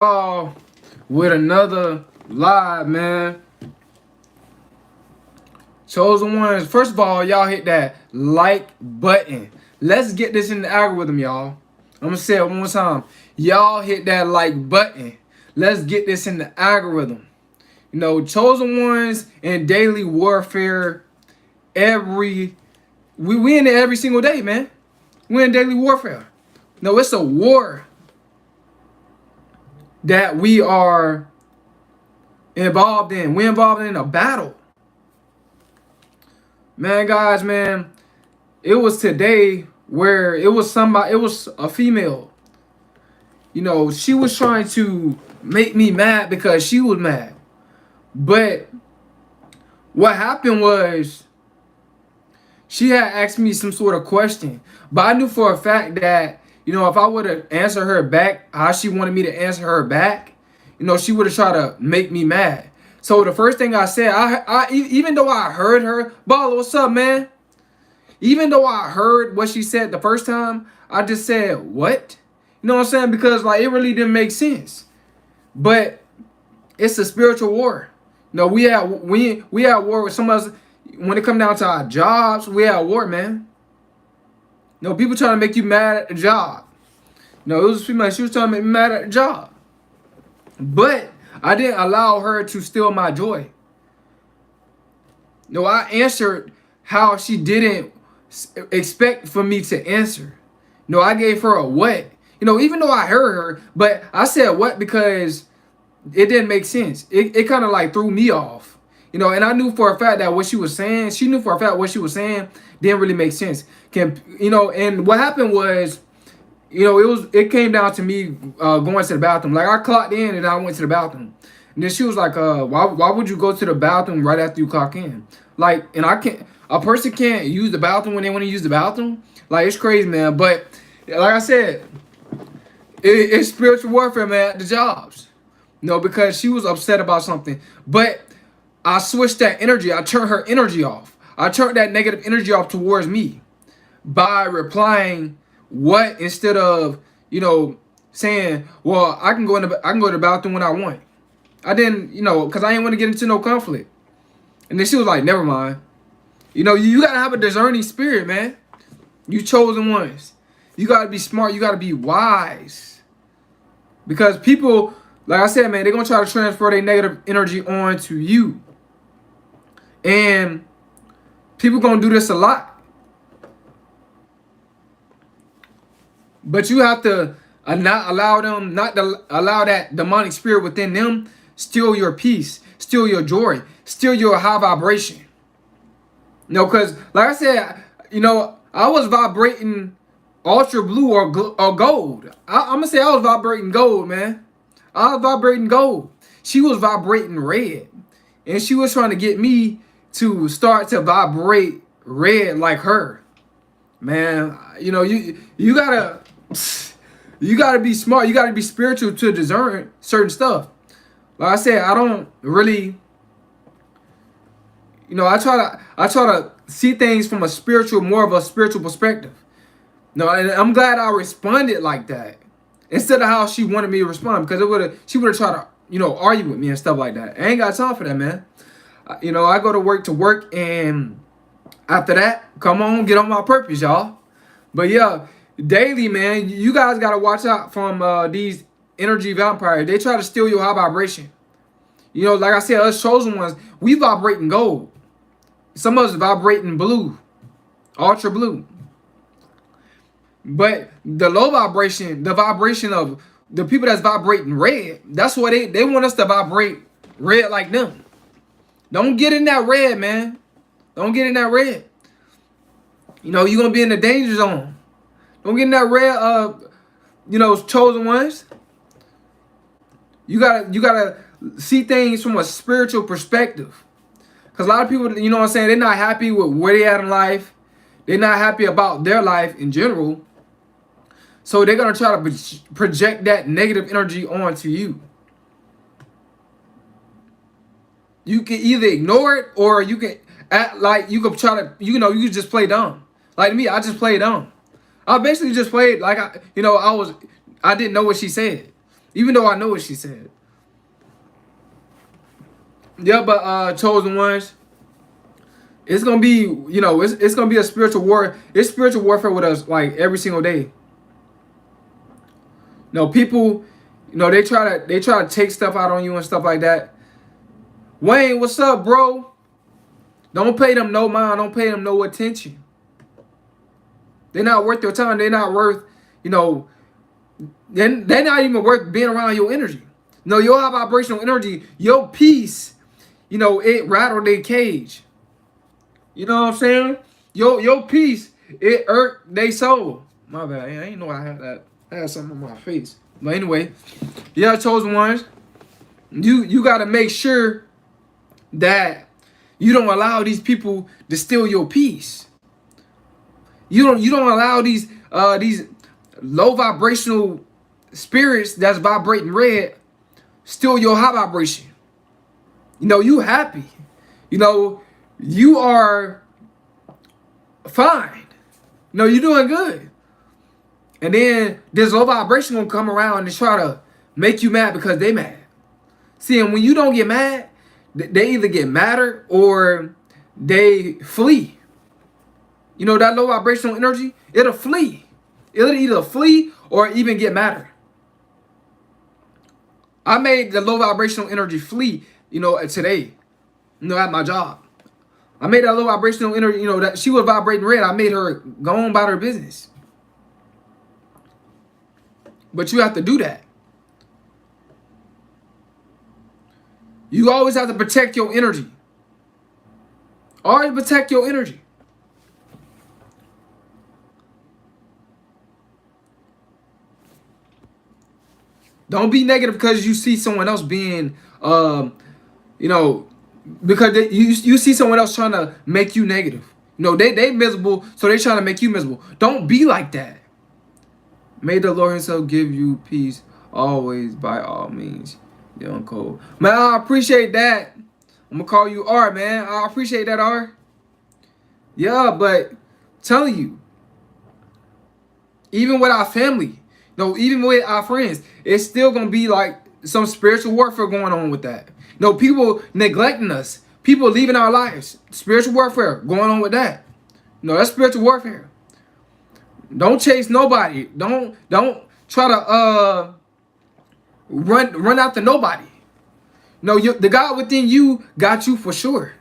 Oh, with another live, man. Chosen ones. First of all, y'all hit that like button. Let's get this in the algorithm, y'all. I'm gonna say it one more time. Y'all hit that like button. Let's get this in the algorithm. Chosen ones in daily warfare. Every we in it every single day, man. We're in daily warfare. No, it's a war that we are involved in. We're involved in a battle. Man, guys, man, it was today where it was a female. She was trying to make me mad because she was mad. But what happened was she had asked me some sort of question. But I knew for a fact that, if I would have answered her back how she wanted me to answer her back, she would have tried to make me mad. So the first thing I said, even though I heard her, Bala, what's up, man? Even though I heard what she said the first time, I just said, what? You know what I'm saying? Because like it really didn't make sense. But it's a spiritual war. No, we at war with some of us. When it come down to our jobs, we at war, man. No, people trying to make you mad at the job. No, it was female. She was trying to make me mad at the job. But I didn't allow her to steal my joy. No, I answered how she didn't expect for me to answer. No, I gave her a what. Even though I heard her, but I said what because it didn't make sense. It kind of like threw me off. And I knew for a fact that what she was saying, she knew for a fact what she was saying didn't really make sense. And what happened was, it came down to me going to the bathroom. Like I clocked in and I went to the bathroom. And then she was like, why would you go to the bathroom right after you clock in? Like, and I can't, a person can't use the bathroom when they want to use the bathroom. Like, it's crazy, man. But like I said, it's spiritual warfare, man, at the jobs. Because she was upset about something. But I switched that energy. I turned her energy off. I turned that negative energy off towards me by replying what instead of, saying, well, I can go to the bathroom when I want. I didn't, because I didn't want to get into no conflict. And then she was like, never mind. You gotta have a discerning spirit, man. You chosen ones. You gotta be smart. You gotta be wise. Because people, like I said, man, they're gonna try to transfer their negative energy onto you. And people gonna do this a lot. But you have to not allow them, not to allow that demonic spirit within them steal your peace, steal your joy, steal your high vibration. Because like I said, I was vibrating ultra blue or gold. I'm gonna say I was vibrating gold, man. I was vibrating gold. She was vibrating red, and she was trying to get me to start to vibrate red like her. Man, you gotta be smart. You gotta be spiritual to discern certain stuff. Like I said, I don't really, I try to see things from more of a spiritual perspective. No, and I'm glad I responded like that instead of how she wanted me to respond because she would have tried to argue with me and stuff like that. I ain't got time for that, man. I go to work, and after that, come on, get on my purpose, y'all. But yeah, daily, man, you guys gotta watch out from these energy vampires. They try to steal your high vibration. Like I said, us chosen ones, we vibrating gold. Some of us vibrating blue, ultra blue. But the low vibration, the vibration of the people that's vibrating red, that's what they want us to vibrate red like them. Don't get in that red, man. Don't get in that red. You're gonna be in the danger zone. Don't get in that red chosen ones. You gotta see things from a spiritual perspective. Because a lot of people, what I'm saying, they're not happy with where they at in life. They're not happy about their life in general. So they're going to try to project that negative energy onto you. You can either ignore it or you can act like you can try to, you can just play dumb. Like me, I just played dumb. I basically just played like I didn't know what she said. even though I know what she said. Yeah, but chosen ones, it's gonna be, it's gonna be a spiritual war. It's spiritual warfare with us like every single day. People, they try to take stuff out on you and stuff like that. Wayne, what's up, bro? Don't pay them no mind. Don't pay them no attention. They're not worth your time. They're not worth, they're not even worth being around your energy. Your high vibrational energy, your peace, it rattled their cage. You know what I'm saying? Your peace, it irked their soul. My bad. I ain't know I had that. I had something on my face. But anyway, yeah, chosen ones, you got to make sure that you don't allow these people to steal your peace. You don't allow these low vibrational spirits that's vibrating red steal your high vibration. You happy. You are fine. You're doing good. And then this low vibration gonna come around and try to make you mad because they mad. See, and when you don't get mad, they either get madder or they flee. That low vibrational energy, it'll flee. It'll either flee or even get madder. I made the low vibrational energy flee, today, at my job. I made that low vibrational energy, that she was vibrating red. I made her go on about her business. But you have to do that. You always have to protect your energy. Always protect your energy. Don't be negative because you see someone else being, because you see someone else trying to make you negative. They miserable, so they trying to make you miserable. Don't be like that. May the Lord himself give you peace always by all means. Young Cole. Man, I appreciate that. I'm going to call you R, man. I appreciate that, R. Yeah, but telling you, even with our family, even with our friends, it's still going to be like some spiritual warfare going on with that. People neglecting us. People leaving our lives. Spiritual warfare going on with that. That's spiritual warfare. Don't chase nobody. Don't try to run after nobody. The God within you got you for sure.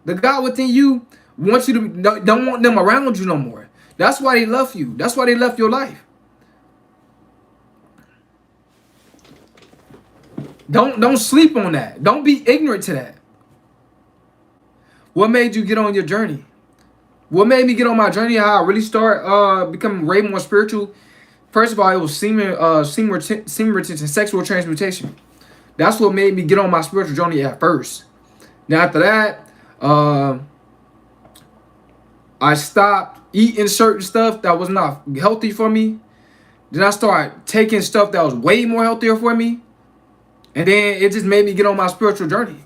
The God within you wants you to don't want them around you no more. That's why they love you. That's why they left your life. Don't sleep on that. Don't be ignorant to that. What made you get on your journey? What made me get on my journey? How I really start becoming way more spiritual. First of all, it was semen retention, sexual transmutation. That's what made me get on my spiritual journey at first. Now after that, I stopped eating certain stuff that was not healthy for me. Then I started taking stuff that was way more healthier for me. And then it just made me get on my spiritual journey. You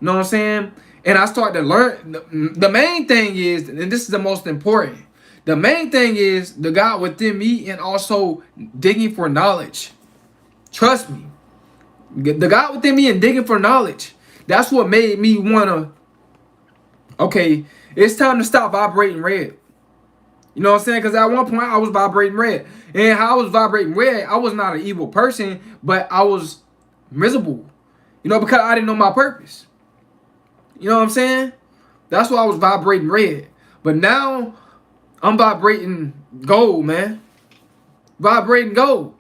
know what I'm saying? And I started to learn. The main thing is, and this is the most important, the main thing is the God within me and also digging for knowledge. Trust me. The God within me and digging for knowledge. That's what made me want to, okay, it's time to stop vibrating red. You know what I'm saying? Because at one point I was vibrating red. And how I was vibrating red, I was not an evil person, but I was miserable. Because I didn't know my purpose. You know what I'm saying? That's why I was vibrating red. But now I'm vibrating gold, man. Vibrating gold.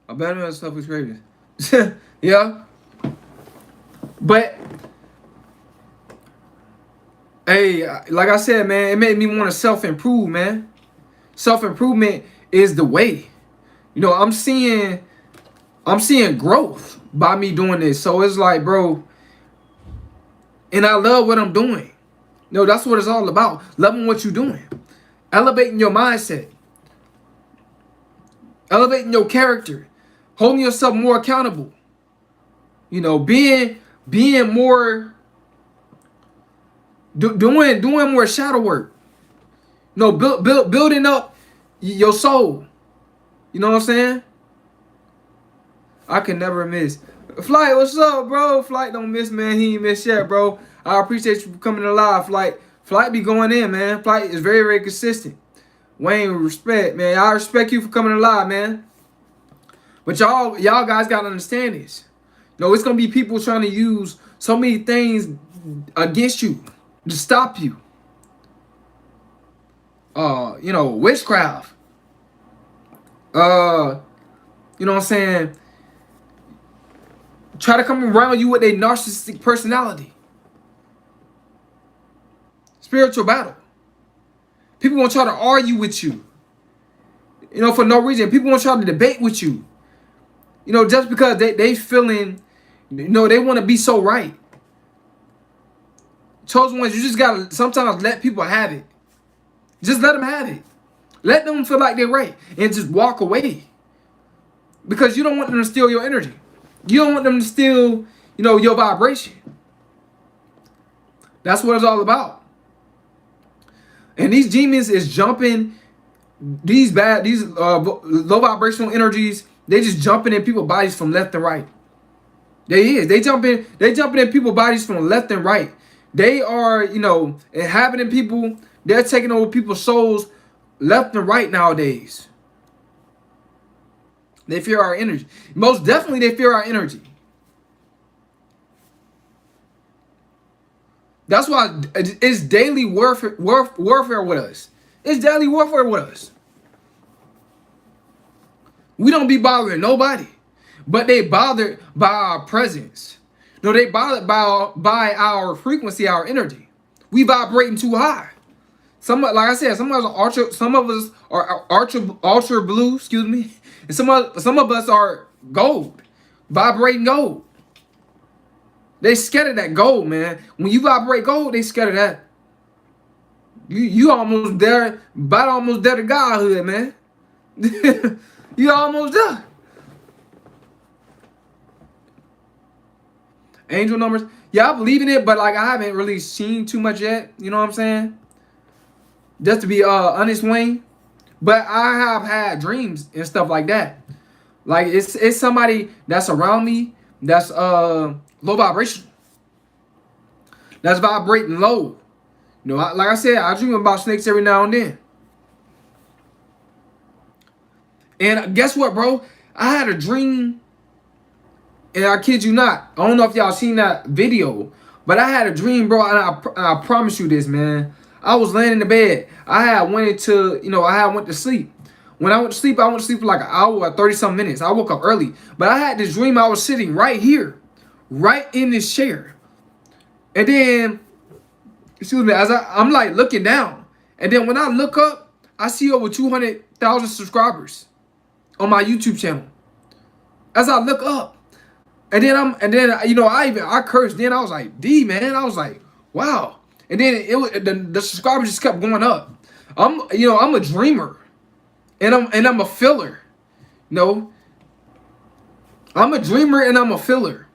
I better know that stuff is crazy. Yeah. But hey, like I said, man, it made me want to self-improve, man. Self-improvement is the way. I'm seeing growth by me doing this. So it's like, bro, and I love what I'm doing. That's what it's all about. Loving what you're doing. Elevating your mindset. Elevating your character. Holding yourself more accountable. Being more Doing more shadow work. No, building up your soul. You know what I'm saying? I can never miss. Flight, what's up, bro? Flight don't miss, man. He ain't miss yet, bro. I appreciate you for coming alive, Flight. Flight be going in, man. Flight is very, very consistent. Wayne, respect, man. I respect you for coming alive, man. But y'all guys gotta understand this. No, it's gonna be people trying to use so many things against you to stop you. Witchcraft. You know what I'm saying? Try to come around you with a narcissistic personality. Spiritual battle. People gonna try to argue with you. For no reason. People gonna try to debate with you. Just because they feeling, they want to be so right. Chosen ones, you just gotta sometimes let people have it. Just let them have it. Let them feel like they're right and just walk away. Because you don't want them to steal your energy. You don't want them to steal, your vibration. That's what it's all about. And these demons is jumping, these low vibrational energies, they just jumping in people's bodies from left and right. They jumping in people's bodies from left and right. They are, inhabiting people. They're taking over people's souls left and right nowadays. They fear our energy. Most definitely they fear our energy. That's why it's daily warfare with us. It's daily warfare with us. We don't be bothered nobody. But they bothered by our presence. No, they bothered by our frequency, our energy. We vibrating too high. Like I said, some of us are ultra blue, excuse me. And some of us are gold, vibrating gold. They scared of that gold, man. When you vibrate gold, they scared of that. You almost there, about almost there to godhood, man. You almost there. Angel numbers, yeah, I believe in it, but like I haven't really seen too much yet. You know what I'm saying? Just to be honest, Wayne. But I have had dreams and stuff like that. Like it's somebody that's around me that's low vibration. That's vibrating low. Like I said, I dream about snakes every now and then. And guess what, bro? I had a dream, and I kid you not. I don't know if y'all seen that video, but I had a dream, bro, and I promise you this, man. I was laying in the bed. I went to sleep. When I went to sleep for like an hour or 30-some minutes. I woke up early. But I had this dream I was sitting right here, right in this chair. And then, excuse me, as I'm like looking down. And then when I look up, I see over 200,000 subscribers on my YouTube channel. As I look up. And then I cursed. Then I was like, D, man. I was like, wow. And then the subscribers just kept going up. I'm a dreamer, and I'm a filler. I'm a dreamer and I'm a filler.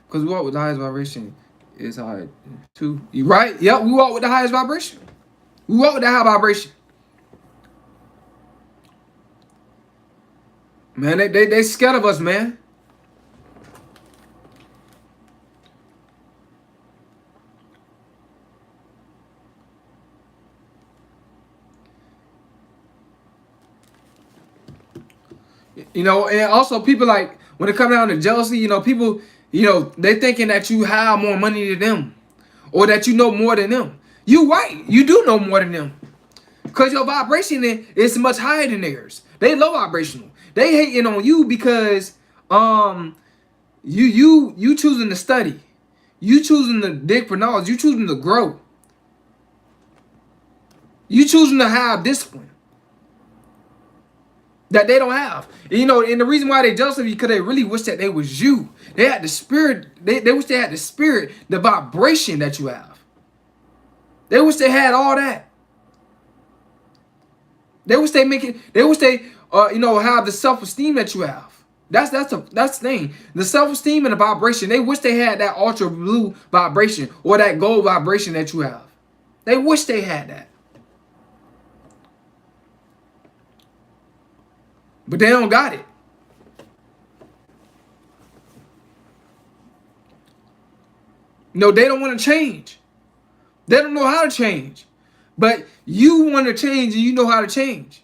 Because we walk with the highest vibration is high too. You right? Yep, we walk with the highest vibration. We walk with the high vibration. Man, they scared of us, man. And also people like when it comes down to jealousy, people, they thinking that you have more money than them, or that you know more than them. You right, you do know more than them, because your vibration is much higher than theirs. They low vibrational. They hating on you because you choosing to study, you choosing to dig for knowledge, you choosing to grow, you choosing to have discipline that they don't have. And the reason why they jealous of you, because they really wish that they was you. They had the spirit. They wish they had the spirit, the vibration that you have. They wish they had all that. They wish they have the self-esteem that you have. That's the thing. The self-esteem and the vibration. They wish they had that ultra blue vibration or that gold vibration that you have. They wish they had that. But they don't got it. No, they don't want to change. They don't know how to change. But you want to change and you know how to change.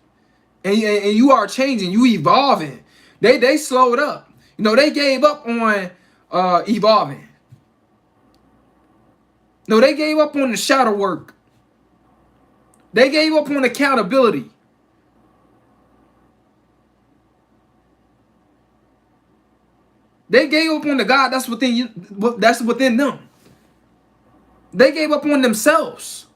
And you are changing, you evolving. They slowed up. You know, they gave up on evolving. No, they gave up on the shadow work. They gave up on accountability. They gave up on the God that's within you, that's within them. They gave up on themselves.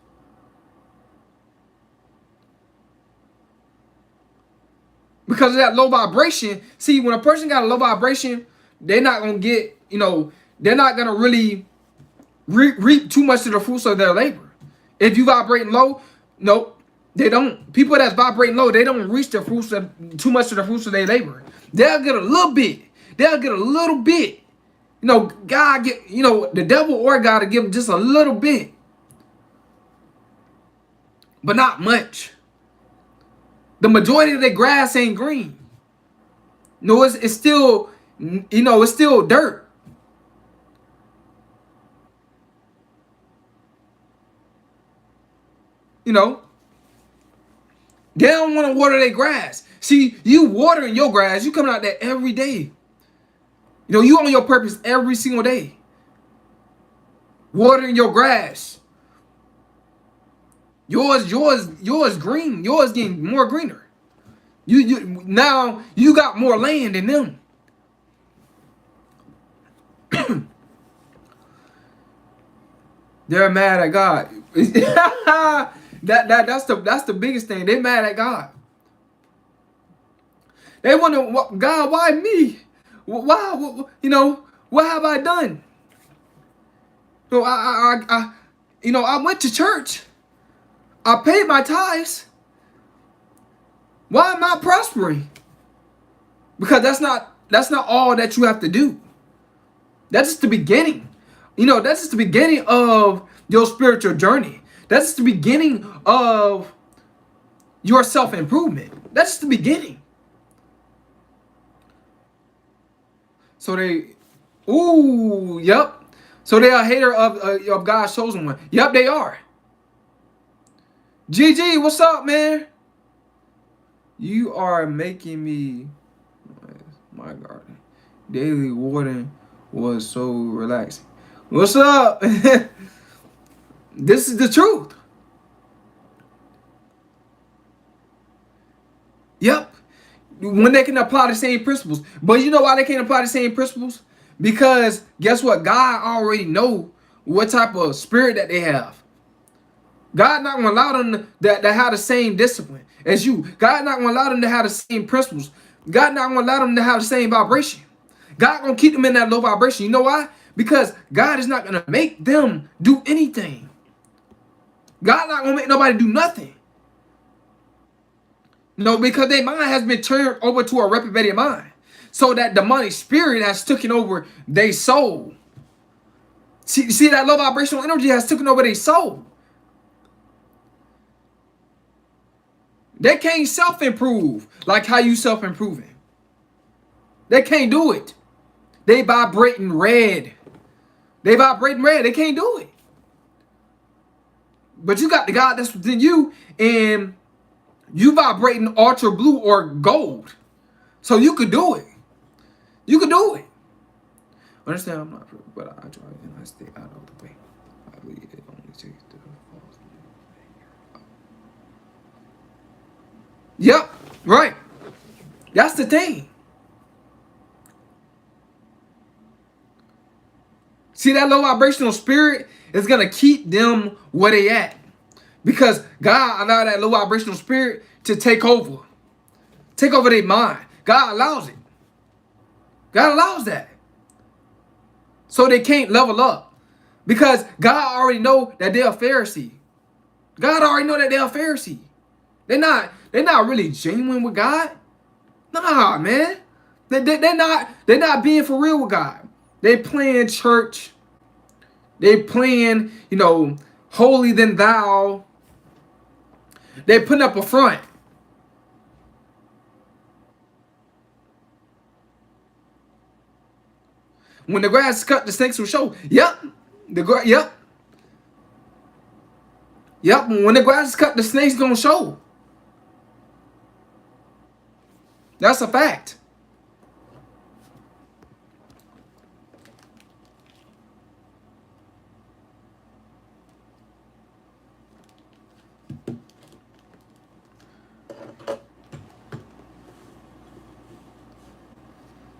Because of that low vibration. See, when a person got a low vibration, they're not gonna get, they're not gonna really reap too much of the fruits of their labor. If you vibrating low, nope, they don't. People that's vibrating low, they don't reach the fruits of too much of the fruits of their labor. They'll get a little bit. They'll get a little bit. God get, the devil or God to give them just a little bit, but not much. The majority of their grass ain't green. No, it's still, it's still dirt. They don't want to water their grass. See, you watering your grass, you coming out there every day. You on your purpose every single day. Watering your grass. Yours green. Yours getting more greener. You now you got more land than them. They're mad at God. That's the biggest thing. They're mad at God. They wonder, God, why me? Why? What have I done? I went to church. I paid my tithes. Why am I not prospering? Because that's not all that you have to do. That's just the beginning. That's just the beginning of your spiritual journey. That's just the beginning of your self-improvement. That's just the beginning. So yep. So they are a hater of God's chosen one. Yep, they are. GG, what's up, man? You are making me, my garden. Daily watering was so relaxing. What's up? This is the truth. Yep. When they can apply the same principles. But you know why they can't apply the same principles? Because guess what? God already know what type of spirit that they have. God not going to allow them to have the same discipline as you. God not going to allow them to have the same principles. God not going to allow them to have the same vibration. God going to keep them in that low vibration. You know why? Because God is not going to make them do anything. God not going to make nobody do nothing. No, because their mind has been turned over to a reprobated mind. So that demonic spirit has taken over their soul. See that low vibrational energy has taken over their soul. They can't self-improve like how you self-improving. They can't do it. They vibrating red. They vibrating red. They can't do it. But you got the God that's within you, and you vibrating ultra blue or gold. So you could do it. You could do it. Understand I'm not perfect, but I try and I stay out of the way. I believe it only takes the false. Yep, right. That's the thing. See, that low vibrational spirit is going to keep them where they at. Because God allowed that low vibrational spirit to take over. Take over their mind. God allows it. God allows that. So they can't level up. Because God already know that they're a Pharisee. God already know that they're a Pharisee. They're not really genuine with God. Nah, man. They're not being for real with God. They playing church. They playing, holy than thou. They putting up a front. When the grass is cut, the snakes will show. Yep. Yep. Yep. When the grass is cut, the snakes gonna show. That's a fact.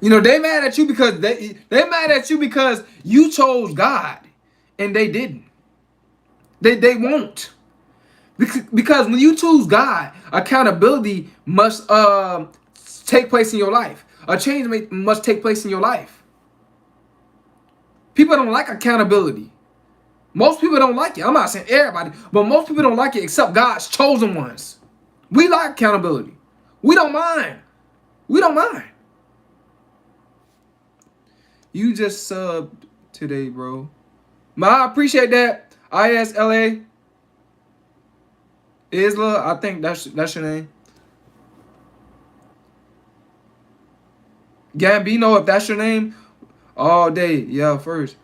They mad at you because they mad at you because you chose God and they didn't. They won't. Because when you choose God, accountability must take place in your life. A change must take place in your life. People don't like accountability. Most people don't like it. I'm not saying everybody, but most people don't like it except God's chosen ones. We like accountability. We don't mind. We don't mind. You just subbed today, bro. I appreciate that. ISLA. Isla, I think that's your name. Gambino, if that's your name, all day. Yeah, first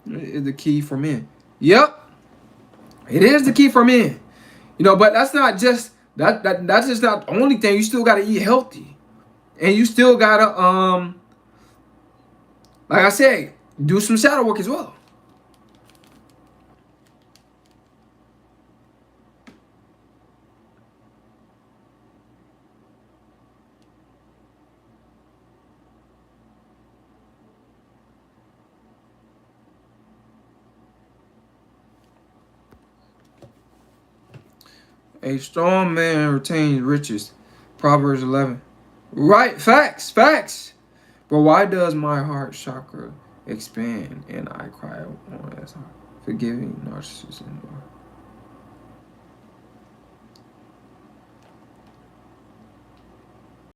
is the key for men. Yep, it is the key for men. But that's not just that's just not the only thing. You still gotta eat healthy, and you still gotta like I said, do some shadow work as well. A strong man retains riches. Proverbs 11. Right, facts, facts. But why does my heart chakra expand and I cry on as heart? Forgiving narcissism.